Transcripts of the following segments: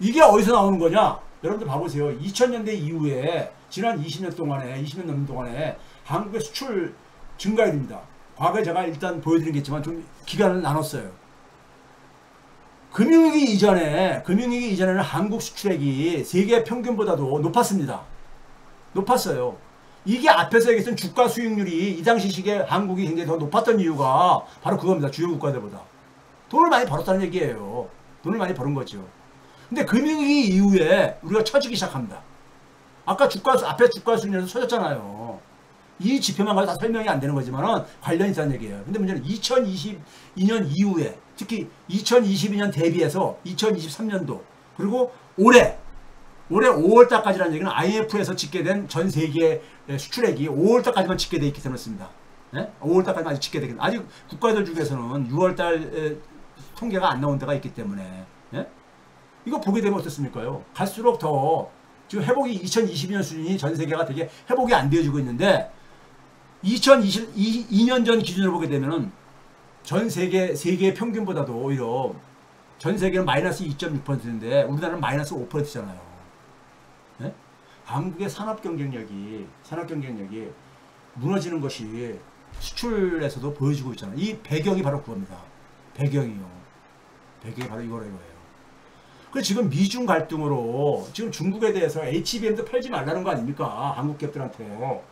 이게 어디서 나오는 거냐? 여러분들 봐보세요. 2000년대 이후에 지난 20년 동안에 20년 넘는 동안에 한국의 수출 증가해야 됩니다. 과거에 제가 일단 보여드리겠지만 좀 기간을 나눴어요. 금융위기 이전에는 한국 수출액이 세계 평균보다도 높았습니다. 높았어요. 이게 앞에서 얘기했던 주가 수익률이 이 당시 시기에 한국이 굉장히 더 높았던 이유가 바로 그겁니다. 주요 국가들보다. 돈을 많이 벌었다는 얘기예요. 돈을 많이 버는 거죠. 근데 금융위기 이후에 우리가 처지기 시작합니다. 아까 앞에 주가 수익률에서 처졌잖아요. 이 지표만 가지고 다 설명이 안 되는 거지만은 관련이 있다는 얘기예요. 근데 문제는 2022년 이후에 특히 2022년 대비해서 2023년도 그리고 올해 5월달까지라는 얘기는 IMF에서 집계된 전 세계 수출액이 5월달까지만 집계되어 있기 때문에 습니다. 네? 5월달까지만 아직 집계되긴 아직 국가들 중에서는 6월달 통계가 안 나온 데가 있기 때문에 네? 이거 보게 되면 어떻습니까요? 갈수록 더 지금 회복이 2022년 수준이 전 세계가 되게 회복이 안 되어지고 있는데 2022년 전 기준으로 보게 되면은 전 세계의 평균보다도 오히려 전 세계는 마이너스 2.6%인데 우리나라는 마이너스 5%잖아요. 네? 한국의 산업 경쟁력이 무너지는 것이 수출에서도 보여지고 있잖아요. 이 배경이 바로 그겁니다. 배경이 바로 이거예요. 그래서 지금 미중 갈등으로 지금 중국에 대해서 HBM도 팔지 말라는 거 아닙니까? 한국 기업들한테.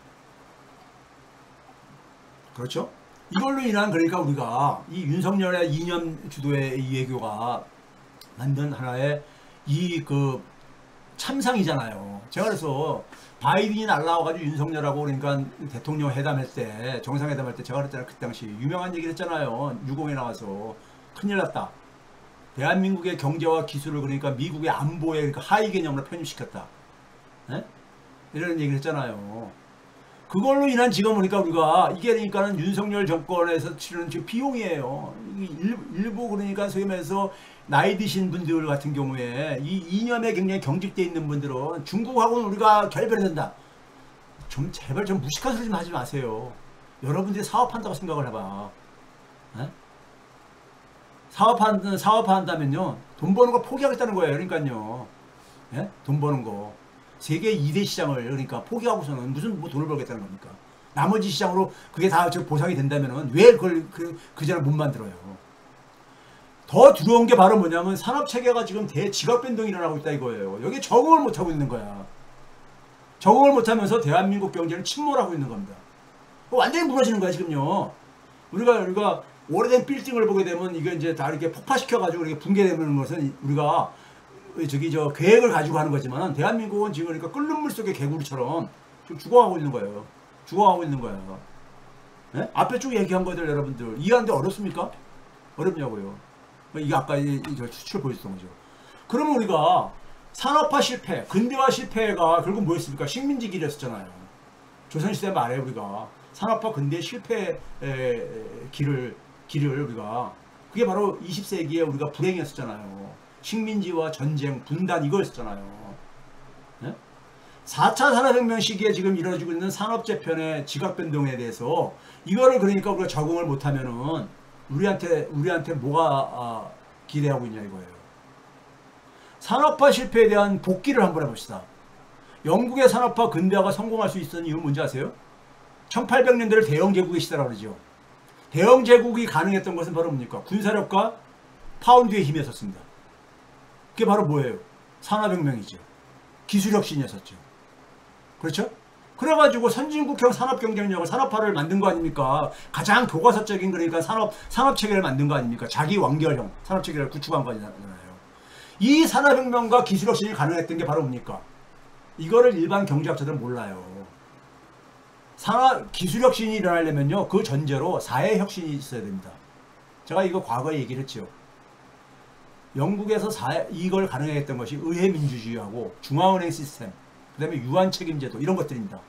그렇죠? 이걸로 인한 그러니까 우리가 이 윤석열의 이념 주도의 이 외교가 만든 하나의 이 그 참상이잖아요. 제가 그래서 바이든이 날라와가지고 윤석열하고 그러니까 대통령 회담할 때 정상회담할 때 제가 그랬잖아요. 그 당시 유명한 얘기를 했잖아요. 유공에 나와서 큰일 났다. 대한민국의 경제와 기술을 그러니까 미국의 안보에 그러니까 하위 개념으로 편입시켰다. 네? 이런 얘기를 했잖아요. 그걸로 인한 지금 보니까 우리가 이게 그러니까는 윤석열 정권에서 치르는 지금 비용이에요. 일부 그러니까 소위 말해서 나이 드신 분들 같은 경우에 이 이념에 굉장히 경직되어 있는 분들은 중국하고는 우리가 결별해야 된다. 좀 제발 좀 무식한 소리 좀 하지 마세요. 여러분들이 사업한다고 생각을 해봐. 네? 사업한다면요 돈 버는 거 포기하겠다는 거예요. 그러니까요. 네? 돈 버는 거. 세계 2대 시장을 그러니까 포기하고서는 무슨 뭐 돈을 벌겠다는 겁니까? 나머지 시장으로 그게 다 보상이 된다면은 왜 그걸 그 전에 못 만들어요? 더 두려운 게 바로 뭐냐면 산업 체계가 지금 대지각 변동이 일어나고 있다 이거예요. 여기에 적응을 못 하고 있는 거야. 적응을 못 하면서 대한민국 경제는 침몰하고 있는 겁니다. 완전히 무너지는 거야 지금요. 우리가 오래된 빌딩을 보게 되면 이게 이제 다 이렇게 폭파시켜가지고 이렇게 붕괴되는 것은 우리가 계획을 가지고 하는 거지만 대한민국은 지금 그러니까 끓는 물 속의 개구리처럼 지금 죽어가고 있는 거예요. 죽어가고 있는 거예요. 네? 앞에 쭉 얘기한 것들 여러분들 이해하는데 어렵습니까? 어렵냐고요. 이게 아까 수출 보여줬던 거죠. 그러면 우리가 산업화 실패, 근대화 실패가 결국 뭐였습니까? 식민지 길이었잖아요. 조선시대 말에 우리가 산업화 근대 실패 길을 우리가 그게 바로 20세기에 우리가 불행이었잖아요. 식민지와 전쟁, 분단 이거였잖아요. 네? 4차 산업혁명 시기에 지금 이루어지고 있는 산업재편의 지각변동에 대해서 이거를 그러니까 우리가 적응을 못하면은 우리한테 뭐가 기대하고 있냐 이거예요. 산업화 실패에 대한 복기를 한번 해봅시다. 영국의 산업화 근대화가 성공할 수 있었던 이유는 뭔지 아세요? 1800년대를 대영제국의 시대라고 그러죠. 대영제국이 가능했던 것은 바로 뭡니까? 군사력과 파운드의 힘이었습니다. 그게 바로 뭐예요? 산업혁명이죠. 기술혁신이었었죠. 그렇죠? 그래가지고 선진국형 산업경쟁력을 산업화를 만든 거 아닙니까? 가장 교과서적인 그러니까 산업체계를 만든 거 아닙니까? 자기 완결형 산업체계를 구축한 거잖아요. 이 산업혁명과 기술혁신이 가능했던 게 바로 뭡니까? 이거를 일반 경제학자들은 몰라요. 기술혁신이 일어나려면요 그 전제로 사회혁신이 있어야 됩니다. 제가 이거 과거에 얘기를 했죠. 영국에서 이걸 가능했던 것이 의회민주주의하고 중앙은행 시스템, 그 다음에 유한책임제도 이런 것들입니다.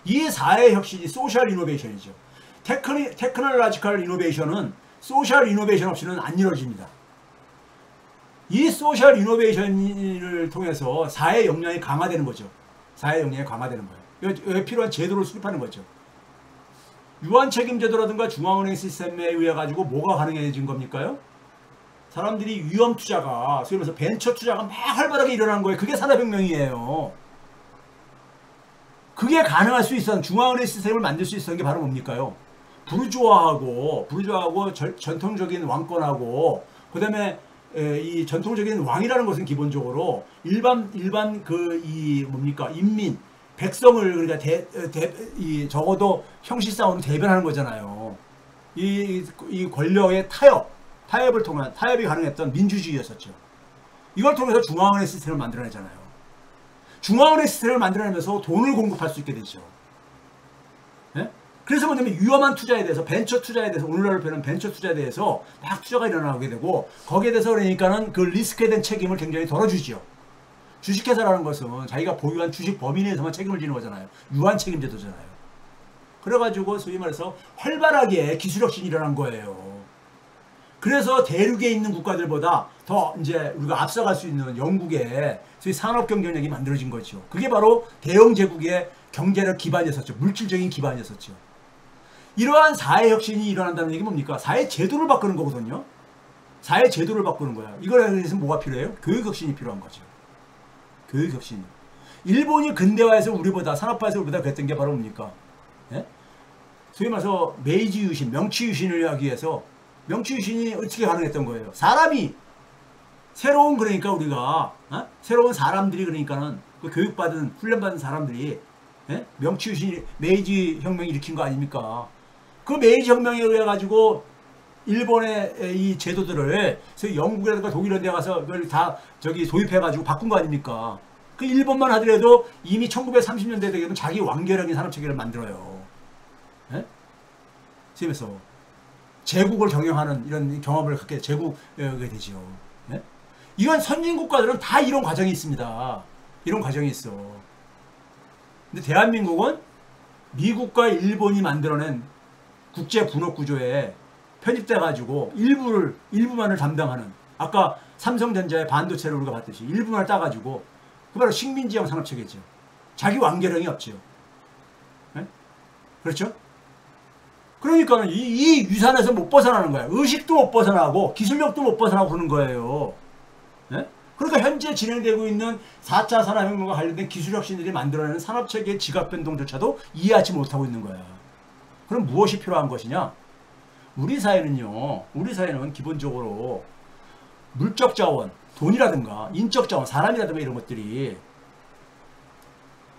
이 사회혁신이 소셜 이노베이션이죠. 테크놀로지컬 이노베이션은 소셜 이노베이션 없이는 안 이루어집니다. 이 소셜 이노베이션을 통해서 사회 역량이 강화되는 거죠. 사회 역량이 강화되는 거예요. 여기 필요한 제도를 수립하는 거죠. 유한책임제도라든가 중앙은행 시스템에 의해 가지고 뭐가 가능해진 겁니까요? 사람들이 위험 투자가, 소위 말해서 벤처 투자가 막 활발하게 일어나는 거예요. 그게 산업혁명이에요. 그게 가능할 수 있었던, 중앙은행 시스템을 만들 수 있었던 게 바로 뭡니까요? 부르주아하고 전통적인 왕권하고, 그 다음에 이 전통적인 왕이라는 것은 기본적으로 일반 뭡니까? 인민, 백성을, 그러니까 적어도 형식상으로 대변하는 거잖아요. 이 권력의 타협을 통한, 타협이 가능했던 민주주의였었죠. 이걸 통해서 중앙은행 시스템을 만들어내잖아요. 중앙은행 시스템을 만들어내면서 돈을 공급할 수 있게 되죠. 네? 그래서 뭐냐면 위험한 투자에 대해서, 벤처 투자에 대해서, 오늘날로 표현한 벤처 투자에 대해서 막 투자가 일어나게 되고, 거기에 대해서 그러니까는 그 리스크에 대한 책임을 굉장히 덜어주죠. 주식회사라는 것은 자기가 보유한 주식 범위 내에서만 책임을 지는 거잖아요. 유한 책임제도잖아요. 그래가지고 소위 말해서 활발하게 기술혁신이 일어난 거예요. 그래서 대륙에 있는 국가들보다 더 이제 우리가 앞서갈 수 있는 영국의 소위 산업 경쟁력이 만들어진 거죠. 그게 바로 대영 제국의 경제력 기반이었었죠. 물질적인 기반이었었죠. 이러한 사회 혁신이 일어난다는 얘기 뭡니까? 사회 제도를 바꾸는 거거든요. 사회 제도를 바꾸는 거야. 이거에 대해서 뭐가 필요해요? 교육 혁신이 필요한 거죠. 교육 혁신. 일본이 근대화해서 우리보다, 산업화해서 우리보다 그랬던 게 바로 뭡니까? 예? 소위 말해서 메이지 유신, 명치 유신을 하기 위해서, 명치 유신이 어떻게 가능했던 거예요? 사람이 새로운, 그러니까 우리가 새로운 사람들이, 그러니까는 그 교육받은, 훈련받은 사람들이 명치 유신이, 메이지 혁명이 일으킨 거 아닙니까? 그 메이지 혁명에 의해 가지고 일본의 이 제도들을 영국이라든가 독일 이런 데 가서 그걸 다 도입해 가지고 바꾼 거 아닙니까? 그 일본만 하더라도 이미 1930년대 되면 자기 완결형인 산업체계를 만들어요. 예? 그래서 제국을 경영하는 이런 경험을 갖게 제국이 되죠. 예? 이건 선진국가들은 다 이런 과정이 있습니다. 이런 과정이 있어. 근데 대한민국은 미국과 일본이 만들어낸 국제 분업 구조에 편입돼 가지고 일부만을 담당하는, 아까 삼성전자의 반도체를 우리가 봤듯이 일부만을 따가지고, 그 바로 식민지형 산업체계죠. 자기 완결형이 없죠. 네? 그렇죠? 그러니까 이 유산에서 못 벗어나는 거야. 의식도 못 벗어나고 기술력도 못 벗어나고 그러는 거예요. 네? 그러니까 현재 진행되고 있는 4차 산업혁명과 관련된 기술혁신들이 만들어내는 산업체계의 지각변동조차도 이해하지 못하고 있는 거야. 그럼 무엇이 필요한 것이냐? 우리 사회는 기본적으로 물적 자원, 돈이라든가 인적 자원, 사람이라든가 이런 것들이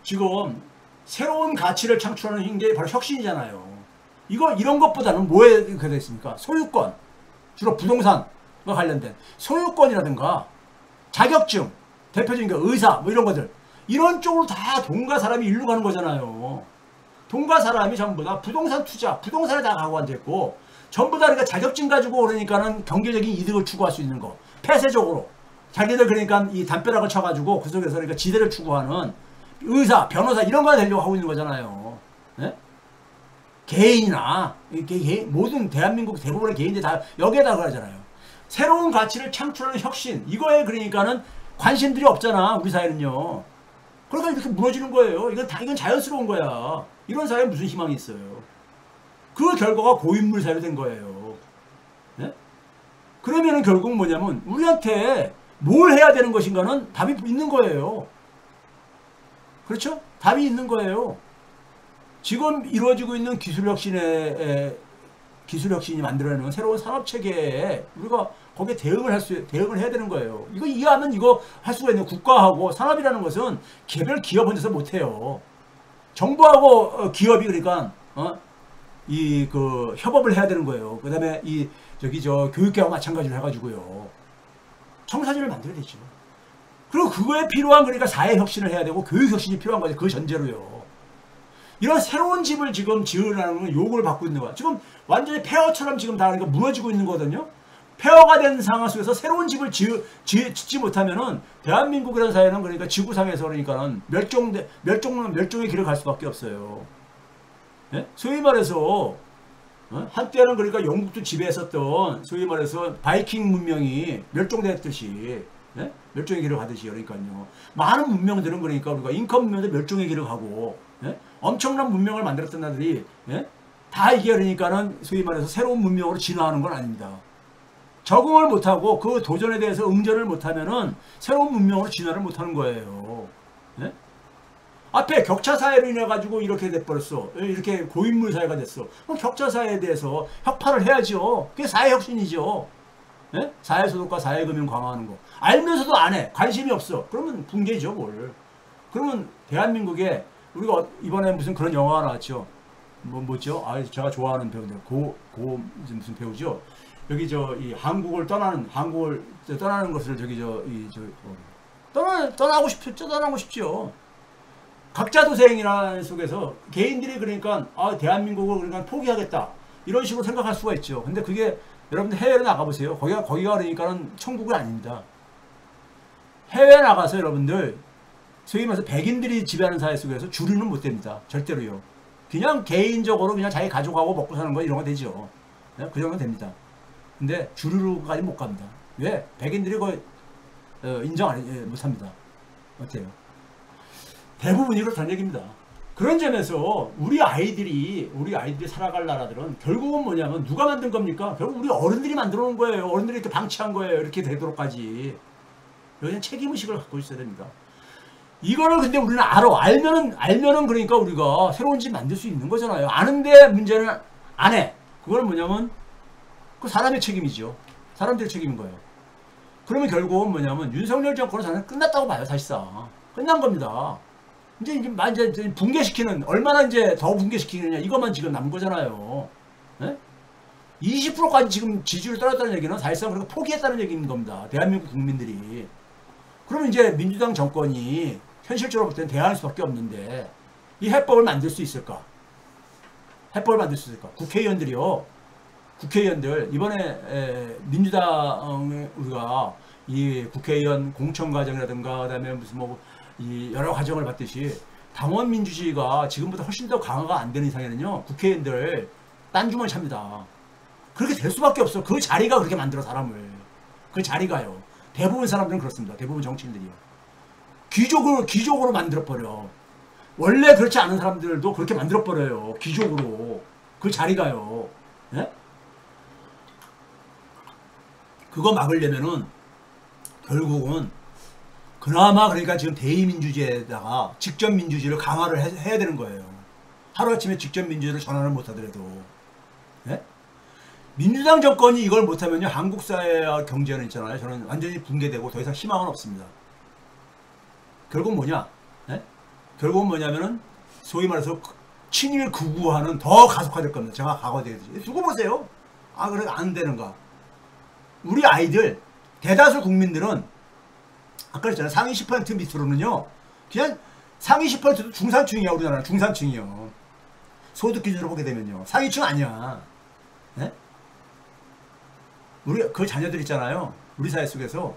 지금 새로운 가치를 창출하는 게 바로 혁신이잖아요. 이런 것보다는 뭐에 되어 있습니까? 소유권, 주로 부동산과 관련된 소유권이라든가 자격증, 대표적인 게 의사, 뭐 이런 것들, 이런 쪽으로 다 돈과 사람이 일로 가는 거잖아요. 돈과 사람이 전부 다 부동산 투자, 부동산에 다 가고 앉아있고, 전부 다 그러니까 자격증 가지고 그러니까는 경제적인 이득을 추구할 수 있는 거. 폐쇄적으로. 자기들 그러니까 이 담벼락을 쳐가지고 그 속에서 그러니까 지대를 추구하는 의사, 변호사 이런 거 되려고 하고 있는 거잖아요. 네? 개인이나, 모든 대한민국 대부분의 개인들이 다 여기에다 그러잖아요. 새로운 가치를 창출하는 혁신. 이거에 그러니까는 관심들이 없잖아, 우리 사회는요. 그러니까 이렇게 무너지는 거예요. 이건 자연스러운 거야. 이런 사회에 무슨 희망이 있어요. 그 결과가 고인물 사회로 된 거예요. 네? 그러면은 결국 뭐냐면 우리한테 뭘 해야 되는 것인가는 답이 있는 거예요. 그렇죠? 답이 있는 거예요. 지금 이루어지고 있는 기술혁신이 만들어내는 새로운 산업체계에 우리가 거기에 대응을 해야 되는 거예요. 이거 이해하면 이거 할 수가 있는, 국가하고 산업이라는 것은 개별 기업 혼자서 못해요. 정부하고 기업이 그러니까 협업을 해야 되는 거예요. 그 다음에 교육계와 마찬가지로 해가지고요. 청사진을 만들어야 되죠. 그리고 그거에 필요한, 그러니까 사회혁신을 해야 되고 교육혁신이 필요한 거죠. 그 전제로요. 이런 새로운 집을 지금 지으라는 요구를 받고 있는 거야. 지금 완전히 폐허처럼 지금 다 그러니까 무너지고 있는 거거든요. 폐허가 된 상황 속에서 새로운 집을 짓지 못하면은 대한민국이라는 사회는 그러니까 지구상에서 그러니까는 멸종의 길을 갈 수밖에 없어요. 예? 소위 말해서 한때는 그러니까 영국도 지배했었던 소위 말해서 바이킹 문명이 멸종됐듯이, 예? 멸종의 길을 가듯이, 그러니까요. 많은 문명들은 그러니까 우리가 인컴 문명도 멸종의 길을 가고, 예? 엄청난 문명을 만들었던 나들이, 예? 다 이게 그러니까는 소위 말해서 새로운 문명으로 진화하는 건 아닙니다. 적응을 못하고 그 도전에 대해서 응전을 못하면은 새로운 문명으로 진화를 못하는 거예요. 예? 앞에 격차 사회로 인해 가지고 이렇게 돼버렸어. 이렇게 고인물 사회가 됐어. 그럼 격차 사회에 대해서 혁파를 해야죠. 그게 사회 혁신이죠. 예? 사회소득과 사회금융 강화하는 거. 알면서도 안 해. 관심이 없어. 그러면 붕괴죠, 뭘. 그러면 대한민국에 우리가 이번에 무슨 그런 영화가 나왔죠. 뭐죠? 아, 제가 좋아하는 배우인데 무슨 배우죠? 여기 이 한국을 떠나는 것을 떠나고 싶죠. 각자 도생이라는 속에서 개인들이 그러니까 대한민국을 그러니까 포기하겠다 이런 식으로 생각할 수가 있죠. 근데 그게 여러분들 해외로 나가보세요. 거기가 그러니까는 천국은 아닙니다. 해외 나가서 여러분들 소위 말해서 백인들이 지배하는 사회 속에서 주류는 못 됩니다. 절대로요. 그냥 개인적으로 그냥 자기 가족하고 먹고 사는 거 이런 거 되죠. 그 정도는 됩니다. 근데 주류로까지 못 갑니다. 왜? 백인들이 그거 인정 못 합니다. 어때요? 대부분이 그렇다는 얘기입니다. 그런 점에서 우리 아이들이 살아갈 나라들은 결국은 뭐냐면 누가 만든 겁니까? 결국 우리 어른들이 만들어 놓은 거예요. 어른들이 이렇게 방치한 거예요. 이렇게 되도록까지. 여기는 책임의식을 갖고 있어야 됩니다. 이거를 근데 우리는 알면은 그러니까 우리가 새로운 집 만들 수 있는 거잖아요. 아는데 문제는 안 해. 그거는 뭐냐면 그 사람의 책임이죠. 사람들의 책임인 거예요. 그러면 결국은 뭐냐면 윤석열 정권은 저는 끝났다고 봐요. 사실상 끝난 겁니다. 이제 붕괴시키는 얼마나 이제 더 붕괴시키느냐 이것만 지금 남은 거잖아요. 네? 20%까지 지금 지지율이 떨어졌다는 얘기는 사실상 그렇게 포기했다는 얘기인 겁니다. 대한민국 국민들이. 그러면 이제 민주당 정권이 현실적으로 볼 때는 대항할 수밖에 없는데 이 해법을 만들 수 있을까? 해법을 만들 수 있을까? 국회의원들 이번에 민주당 우리가 이 국회의원 공천 과정이라든가 그다음에 무슨 이 여러 과정을 봤듯이 당원 민주주의가 지금보다 훨씬 더 강화가 안 되는 이상에는요 국회의원들 딴주머니 찹니다. 그렇게 될 수밖에 없어. 그 자리가 그렇게 만들어 사람을. 그 자리가요. 대부분 사람들은 그렇습니다. 대부분 정치인들이요. 귀족으로 만들어버려. 원래 그렇지 않은 사람들도 그렇게 만들어버려요. 귀족으로. 그 자리가요. 예? 그거 막으려면은 결국은 그나마 그러니까 지금 대의민주제에다가 직접민주주의를 강화를 해야 되는 거예요. 하루아침에 직접민주주의를 전환을 못하더라도. 예? 민주당 정권이 이걸 못하면요 한국 사회와 경제는 있잖아요. 저는 완전히 붕괴되고 더 이상 희망은 없습니다. 결국은 뭐냐? 예? 결국은 뭐냐면은 소위 말해서 친일 극우화는 더 가속화될 겁니다. 제가 과거되듯이. 두고 보세요. 그래 안 되는가? 우리 아이들 대다수 국민들은 아까 그랬잖아요. 상위 10% 밑으로는요. 그냥 상위 10%도 중산층이야. 우리나라는 중산층이요. 소득 기준으로 보게 되면요. 상위층 아니야. 네? 우리 그 자녀들 있잖아요. 우리 사회 속에서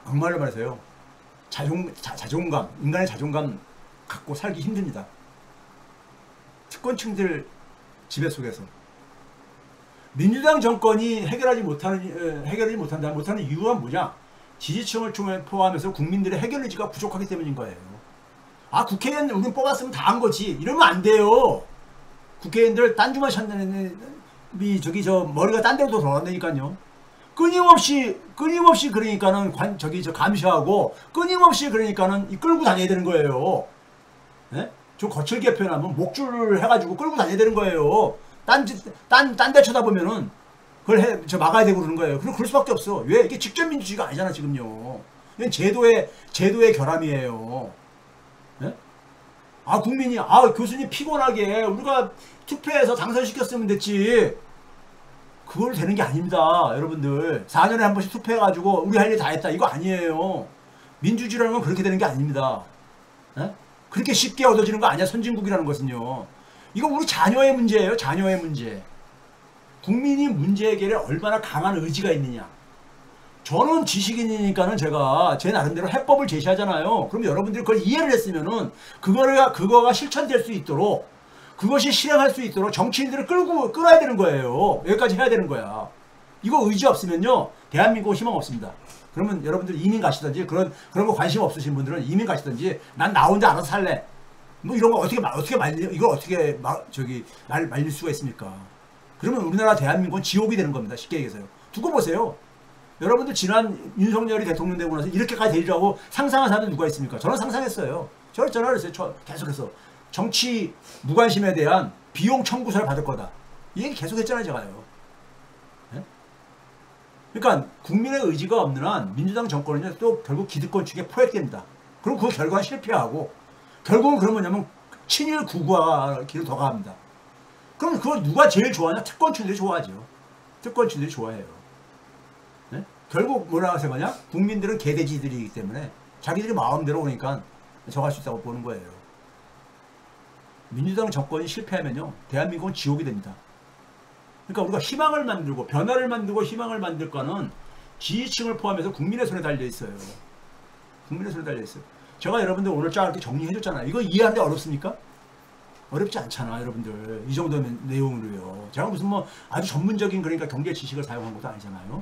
막말로 말해서요. 자존감, 인간의 자존감 갖고 살기 힘듭니다. 특권층들 지배 속에서. 민주당 정권이 해결하지 못하는 이유가 뭐냐? 지지층을 포함해서 국민들의 해결 의지가 부족하기 때문인 거예요. 국회의원 우리는 뽑았으면 다 한 거지. 이러면 안 돼요. 국회의원들 딴주머니 찾는 머리가 딴 데로 돌아간다니까요. 끊임없이 그러니까는 감시하고 끊임없이 그러니까는 끌고 다녀야 되는 거예요. 네? 좀 거칠게 표현하면 목줄을 해가지고 끌고 다녀야 되는 거예요. 딴 데 쳐다보면은 그걸 막아야 되고 그러는 거예요. 그럴 수밖에 없어. 왜? 이게 직접 민주주의가 아니잖아, 지금요. 이건 제도의 결함이에요. 네? 국민이, 교수님 피곤하게 우리가 투표해서 당선시켰으면 됐지. 그걸 되는 게 아닙니다, 여러분들. 4년에 한 번씩 투표해가지고 우리 할 일 다 했다. 이거 아니에요. 민주주의라는 건 그렇게 되는 게 아닙니다. 네? 그렇게 쉽게 얻어지는 거 아니야, 선진국이라는 것은요. 이거 우리 자녀의 문제예요, 자녀의 문제. 국민이 문제 해결에 얼마나 강한 의지가 있느냐. 저는 지식인이니까는 제가 제 나름대로 해법을 제시하잖아요. 그럼 여러분들이 그걸 이해를 했으면은 그거가 실천될 수 있도록 그것이 실행할 수 있도록 정치인들을 끌어야 되는 거예요. 여기까지 해야 되는 거야. 이거 의지 없으면요 대한민국 희망 없습니다. 그러면 여러분들 이민 가시든지 그런 거 관심 없으신 분들은 이민 가시든지 난 나 혼자 알아서 살래. 뭐 이런 거 어떻게 말릴 수가 있습니까? 그러면 우리나라 대한민국은 지옥이 되는 겁니다. 쉽게 얘기해서요. 두고 보세요. 여러분들 지난 윤석열이 대통령 되고 나서 이렇게까지 되리라고 상상한 사람은 누가 있습니까? 저는 상상했어요. 저는 그랬어요. 계속해서 정치 무관심에 대한 비용 청구서를 받을 거다. 이 얘기 계속했잖아요, 제가요. 네? 그러니까 국민의 의지가 없는 한 민주당 정권은 또 결국 기득권 측에 포획됩니다. 그럼 그 결과는 실패하고 결국은 그런 뭐냐면 친일 구구화 길을 더 가합니다. 그럼 그걸 누가 제일 좋아하냐? 특권층들이 좋아하죠. 특권층들이 좋아해요. 네? 결국 뭐라고 생각하냐? 국민들은 개돼지들이기 때문에 자기들이 마음대로 오니까 저갈 수 있다고 보는 거예요. 민주당 정권이 실패하면요, 대한민국은 지옥이 됩니다. 그러니까 우리가 희망을 만들고 변화를 만들고 희망을 만들 거는 지지층을 포함해서 국민의 손에 달려 있어요. 국민의 손에 달려 있어요. 제가 여러분들 오늘 쫙 이렇게 정리해 줬잖아요. 이거 이해하는데 어렵습니까? 어렵지 않잖아, 여러분들. 이 정도 내용으로요. 제가 무슨 뭐 아주 전문적인 그러니까 경제 지식을 사용한 것도 아니잖아요.